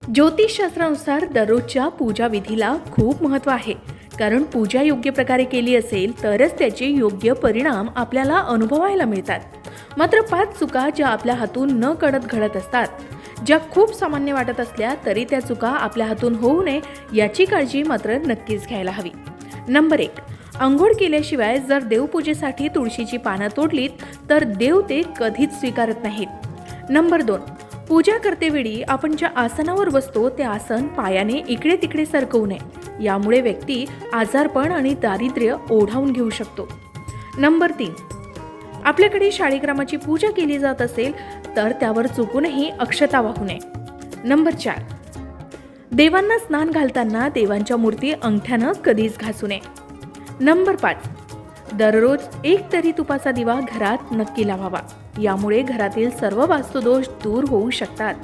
ज्योतिषशास्त्रानुसार दररोजच्या पूजा विधीला खूप महत्त्व आहे, कारण पूजा योग्य प्रकारे केली असेल तरच त्याचे योग्य परिणाम आपल्याला अनुभवायला मिळतात. मात्र 5 चुका ज्या आपल्या हातून न कळत घडत असतात, ज्या खूप सामान्य वाटत असल्या तरी त्या चुका आपल्या हातून होऊ नये याची काळजी मात्र नक्कीच घ्यायला हवी. नंबर 1, अंघोळ केल्याशिवाय जर देवपूजेसाठी तुळशीची पानं तोडलीत तर देव ते कधीच स्वीकारत नाहीत. नंबर 2, पूजा करतेवेळी आपण ज्या आसनावर बसतो ते आसन पायाने इकडे तिकडे सरकवू नये, यामुळे व्यक्ती आजारपण आणि दारिद्र्य ओढावून घेऊ शकतो. नंबर 3, आपल्याकडे शाळीग्रामाची पूजा केली जात असेल तर त्यावर चुकूनही अक्षता वाहू नये. नंबर 4, देवांना स्नान घालताना देवांच्या मूर्ती अंगठ्यानं कधीच घासू नये. नंबर 5, दररोज एक तरी तुपाचा दिवा घरात नक्की लावावा, यामुळे घरातील सर्व वास्तुदोष दूर होऊ शकतात.